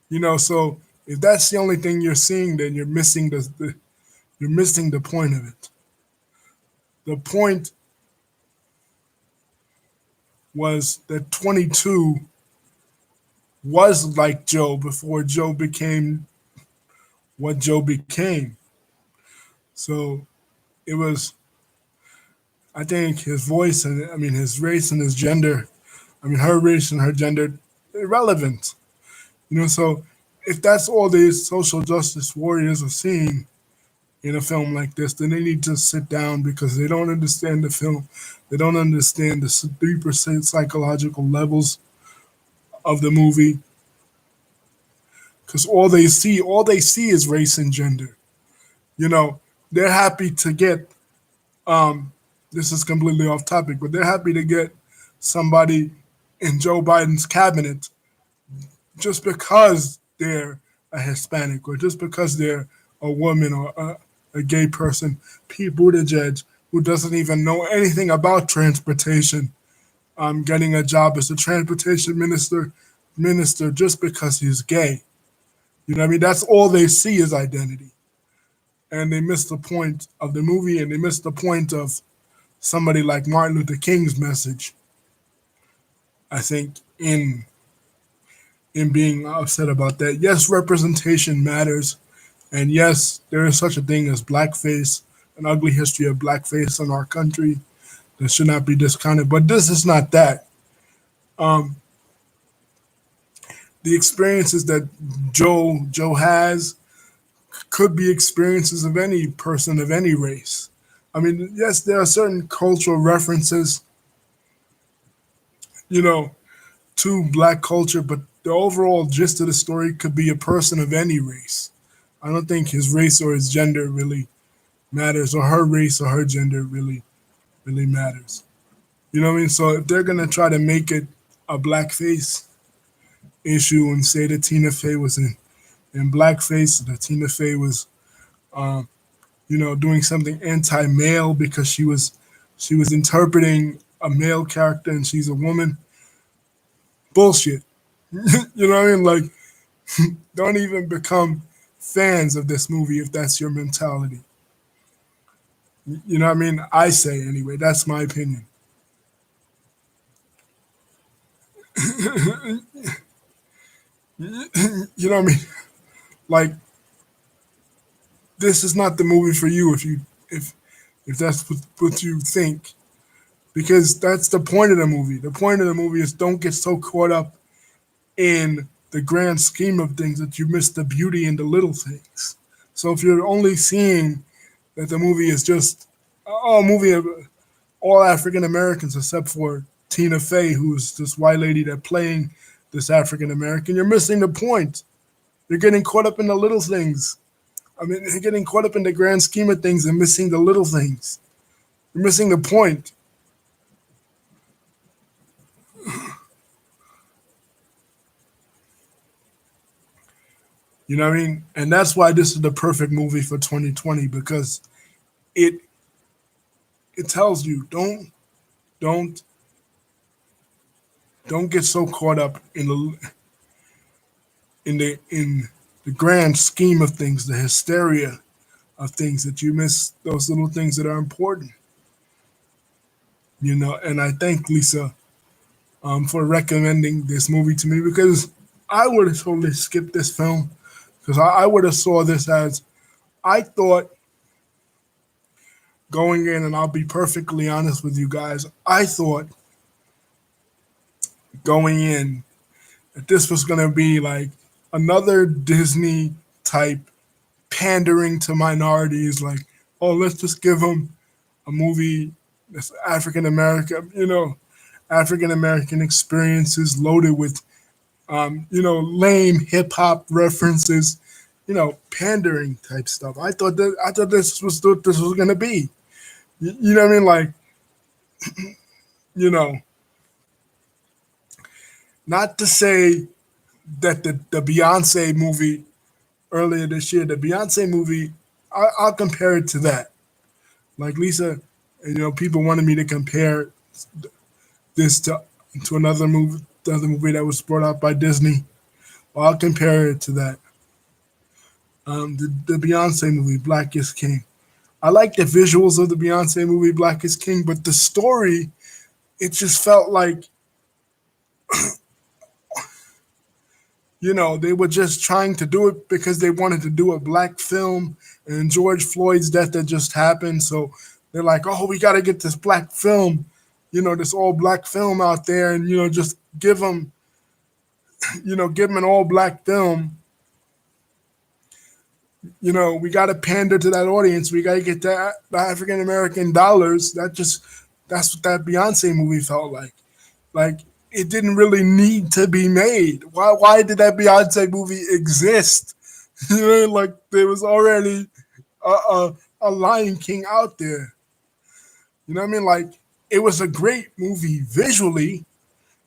You know, so if that's the only thing you're seeing, then you're missing the point of it. The point was that 22 was like Joe before Joe became what Joe became. So it was, I think, his voice and I mean his race and his gender. I mean her race and her gender irrelevant. You know, so if that's all these social justice warriors are seeing in a film like this, then they need to sit down because they don't understand the film. They don't understand the deeper psychological levels of the movie. Because all they see is race and gender. You know, they're happy to get. This is completely off topic, but they're happy to get somebody in Joe Biden's cabinet just because they're a Hispanic or just because they're a woman or a gay person. Pete Buttigieg, who doesn't even know anything about transportation, getting a job as a transportation minister just because he's gay. You know what I mean? That's all they see is identity. And they miss the point of the movie and they miss the point of somebody like Martin Luther King's message, I think, in being upset about that. Yes, representation matters. And yes, there is such a thing as blackface, an ugly history of blackface in our country that should not be discounted. But this is not that. Um, the experiences that Joe has could be experiences of any person of any race. I mean, yes, there are certain cultural references, you know, to black culture, but the overall gist of the story could be a person of any race. I don't think his race or his gender really matters, or her race or her gender really matters. You know what I mean? So if they're gonna try to make it a blackface issue and say that Tina Fey was in blackface, that Tina Fey was um, doing something anti-male because she was interpreting a male character and she's a woman. Bullshit. You know what I mean? Like, don't even become fans of this movie if that's your mentality. You know what I mean? I say anyway. That's my opinion. You know what I mean? Like, this is not the movie for you if that's what you think, because that's the point of the movie. The point of the movie is don't get so caught up in the grand scheme of things that you miss the beauty in the little things. So if you're only seeing that the movie is just a movie of all African Americans except for Tina Fey, who's this white lady that playing this African American, you're missing the point. You're getting caught up in the little things. I mean, you're getting caught up in the grand scheme of things and missing the little things. You're missing the point. You know what I mean? And that's why this is the perfect movie for 2020, because it it tells you don't don't get so caught up in the grand scheme of things, the hysteria of things, that you miss those little things that are important. And I thank Lisa for recommending this movie to me, because I would have totally skipped this film because I would have saw this as I thought going in, and I'll be perfectly honest with you guys. I thought going in that this was gonna be like another Disney type pandering to minorities. Like, oh, let's just give them a movie that's African American, African American experiences loaded with, lame hip hop references, pandering type stuff. I thought this was what this was gonna be. You know what I mean? Like, you know, not to say that the Beyonce movie earlier this year, the Beyonce movie, I'll compare it to that. Like Lisa, people wanted me to compare this to another movie, the other movie that was brought out by Disney. Well, I'll compare it to that. The Beyonce movie, Black is King. I like the visuals of the Beyonce movie, Black is King, but the story, it just felt like, they were just trying to do it because they wanted to do a black film and George Floyd's death that just happened. So they're like, oh, we got to get this black film, this all black film out there and, just give them, give them an all black film. We got to pander to that audience. We got to get that the African American dollars. That's what that Beyonce movie felt like. Like, it didn't really need to be made. Why did that Beyonce movie exist? Like there was already a Lion King out there. You know what I mean? Like, it was a great movie visually.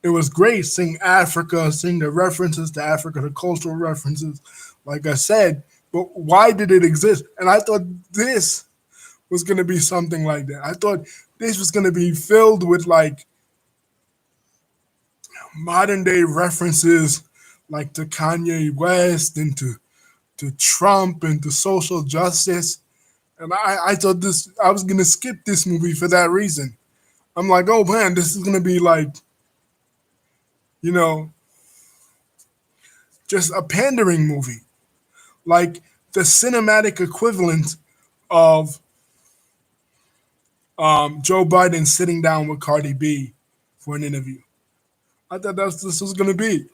It was great seeing Africa, seeing the references to Africa, the cultural references, like I said. But why did it exist? And I thought this was going to be something like that. I thought this was going to be filled with like modern day references, like to Kanye West and to Trump and to social justice. And I thought I was going to skip this movie for that reason. I'm like, oh man, this is going to be like, you know, just a pandering movie. Like the cinematic equivalent of Joe Biden sitting down with Cardi B for an interview. I thought this was going to be,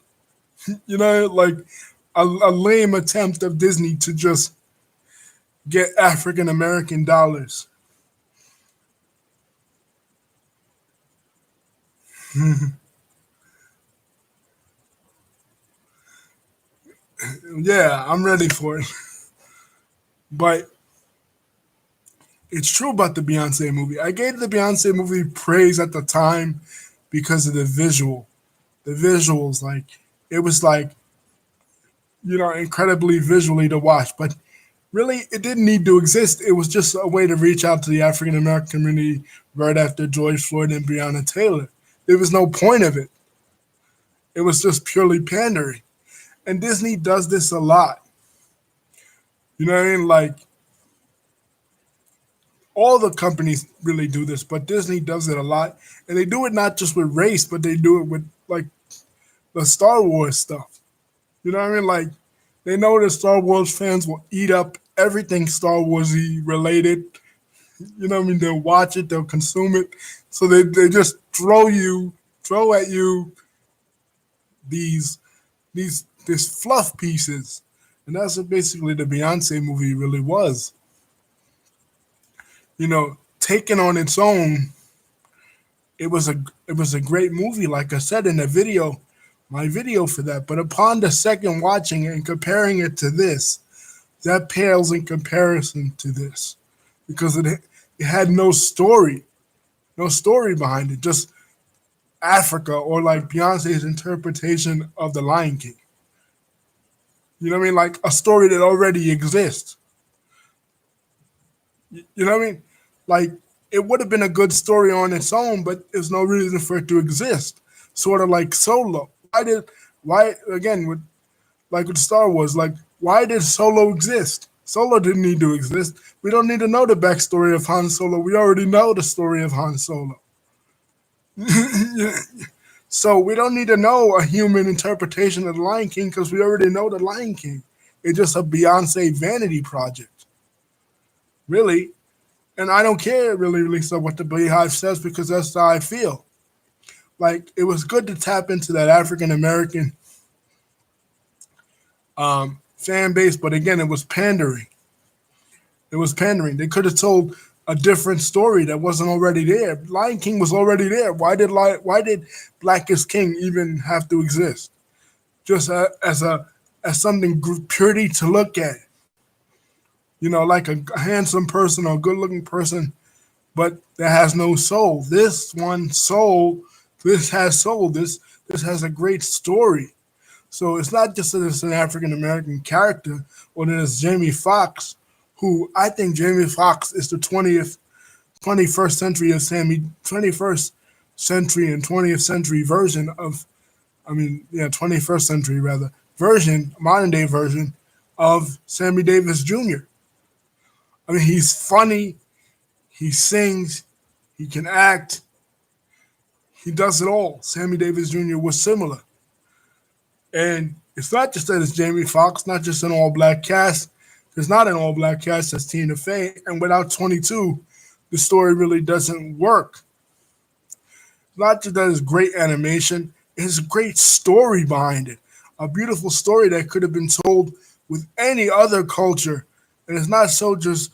like a lame attempt of Disney to just get African American dollars. Yeah, I'm ready for it. But it's true about the Beyonce movie. I gave the Beyonce movie praise at the time because of the visual. The visuals, like, it was like, incredibly visually to watch. But really, it didn't need to exist. It was just a way to reach out to the African American community right after George Floyd and Breonna Taylor. There was no point of it. It was just purely pandering. And Disney does this a lot. You know what I mean? Like, all the companies really do this, but Disney does it a lot. And they do it not just with race, but they do it with, like, the Star Wars stuff. You know what I mean? Like, they know that Star Wars fans will eat up everything Star Warsy related. You know what I mean? They'll watch it, they'll consume it. So they just throw at you these fluff pieces. And that's what basically the Beyonce movie really was. Taken on its own, it was a great movie, like I said in the video, my video for that. But upon the second watching it and comparing it to this, that pales in comparison to this. Because it had no story behind it, just Africa, or like Beyonce's interpretation of the Lion King. You know what I mean? Like a story that already exists. You know what I mean? Like, it would have been a good story on its own, but there's no reason for it to exist. Sort of like Solo. Why again with Star Wars? Like, why did Solo exist? Solo didn't need to exist. We don't need to know the backstory of Han Solo. We already know the story of Han Solo. So we don't need to know a human interpretation of the Lion King because we already know the Lion King. It's just a Beyonce vanity project, really. And I don't care really so what the Beehive says because that's how I feel. Like it was good to tap into that African American fan base, but again, it was pandering. It was pandering. They could have told a different story that wasn't already there. Lion King was already there. Why did Black is King even have to exist? Just as something pretty to look at, like a handsome person or a good looking person, but that has no soul. This one soul, this has soul. This has a great story. So it's not just that it's an African American character, or that it's Jamie Foxx, who I think Jamie Foxx is the 21st century of 21st century and 20th century version of, 21st century rather, modern day version of Sammy Davis Jr. I mean, he's funny, he sings, he can act, he does it all. Sammy Davis Jr. was similar. And it's not just that it's Jamie Foxx, not just an all black cast. There's not an all black cast that's Tina Fey. And without 22, the story really doesn't work. Not just that it's great animation, it's a great story behind it. A beautiful story that could have been told with any other culture. And it's not so just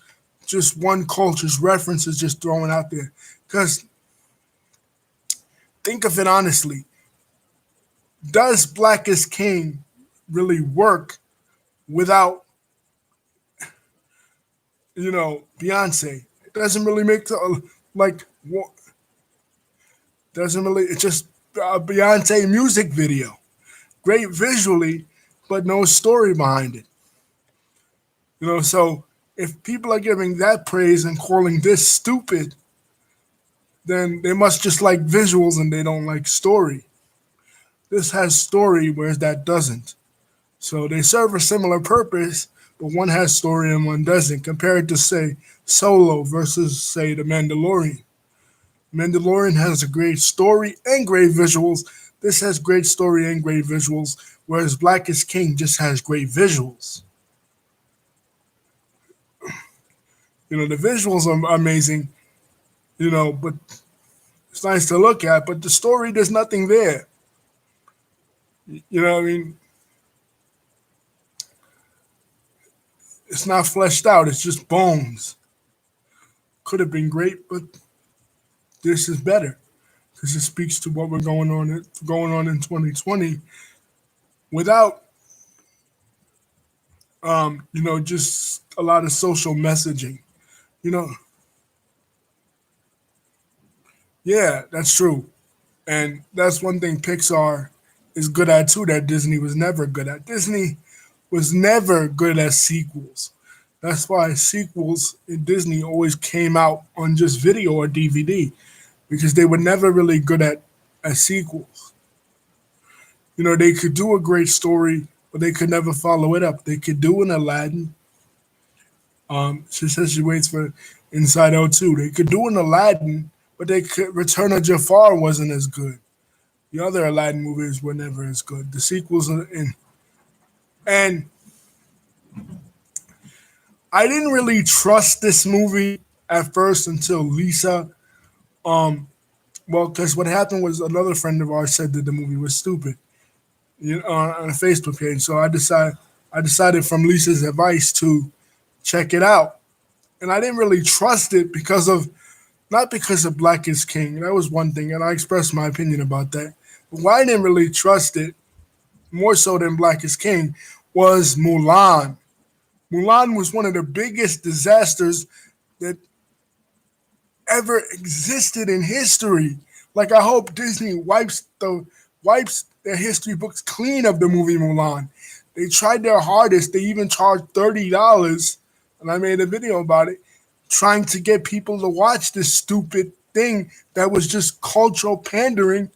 one culture's references just thrown out there. Because think of it honestly. Does Black is King really work without, Beyonce? It doesn't really make like doesn't really. It's just a Beyonce music video, great visually, but no story behind it. So if people are giving that praise and calling this stupid, then they must just like visuals and they don't like story. This has story, whereas that doesn't. So they serve a similar purpose, but one has story and one doesn't. Compared to, say, Solo versus, say, The Mandalorian. Mandalorian has a great story and great visuals. This has great story and great visuals, whereas Black is King just has great visuals. The visuals are amazing, but it's nice to look at, but the story, there's nothing there. You know what I mean? It's not fleshed out. It's just bones. Could have been great, but this is better because it speaks to what we're going on in 2020 without, just a lot of social messaging. You know, yeah, that's true, and that's one thing Pixar is good at too. That Disney was never good at. Disney was never good at sequels. That's why sequels in Disney always came out on just video or DVD because they were never really good at sequels. They could do a great story, but they could never follow it up. They could do an Aladdin. She says she waits for Inside Out 2. They could do an Aladdin, but they could Return of Jafar wasn't as good. The other Aladdin movies were never as good. The sequels are in, and I didn't really trust this movie at first until Lisa. Because what happened was another friend of ours said that the movie was stupid, on a Facebook page. So I decided from Lisa's advice to check it out, and I didn't really trust it not because of Black is King. That was one thing, and I expressed my opinion about that. But why I didn't really trust it more so than Black is King was Mulan. Mulan was one of the biggest disasters that ever existed in history. Like I hope Disney wipes their history books clean of the movie Mulan. They tried their hardest. They even charged $30, and I made a video about it, trying to get people to watch this stupid thing that was just cultural pandering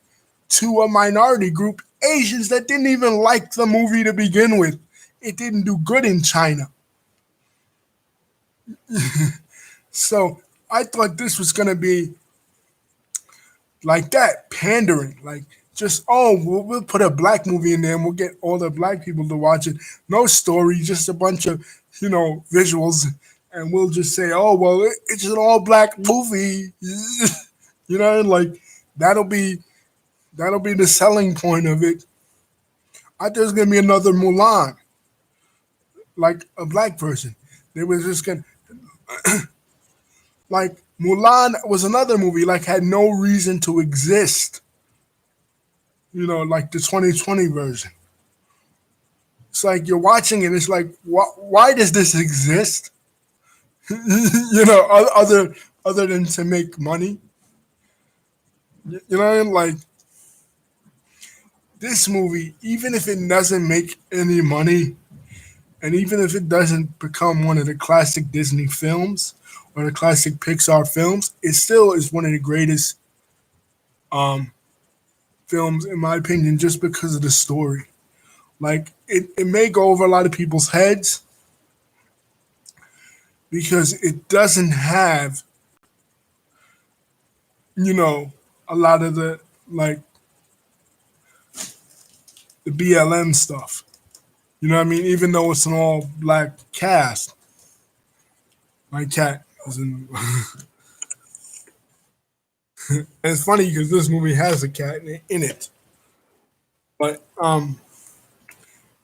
to a minority group, Asians that didn't even like the movie to begin with. It didn't do good in China. So I thought this was going to be like that, pandering, like Just, oh, we'll put a black movie in there and we'll get all the black people to watch it. No story, just a bunch of visuals, and we'll just say, oh well, it's an all black movie. Like that'll be that'll be the selling point of it. I think there's gonna be another Mulan, like a black person. They was just gonna like Mulan was another movie like had no reason to exist. Like the 2020 version. It's like you're watching it. It's like, why does this exist? Other than to make money. Like this movie, even if it doesn't make any money, and even if it doesn't become one of the classic Disney films or the classic Pixar films, it still is one of the greatest um, films, in my opinion, just because of the story. Like it may go over a lot of people's heads because it doesn't have, a lot of the like the BLM stuff. You know what I mean? Even though it's an all black cast, my cat is in. And it's funny because this movie has a cat in it, but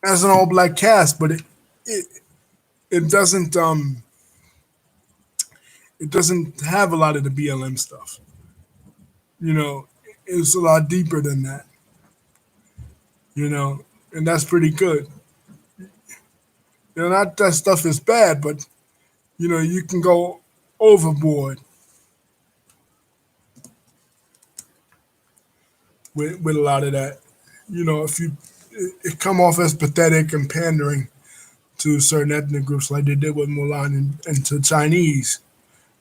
as an all black cast, but it it doesn't it doesn't have a lot of the BLM stuff. You know, it's a lot deeper than that. And that's pretty good. Not that stuff is bad, but you can go overboard with a lot of that. If it come off as pathetic and pandering to certain ethnic groups like they did with Mulan and to Chinese,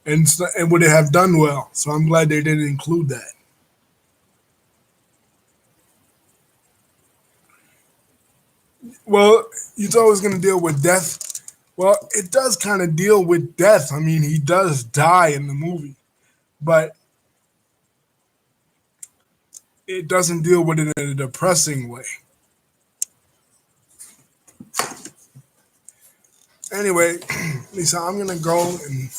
and would it have done well? So I'm glad they didn't include that. Well, you thought it was going to deal with death. Well, it does kind of deal with death. I mean, he does die in the movie, but it doesn't deal with it in a depressing way. Anyway, Lisa, I'm gonna go and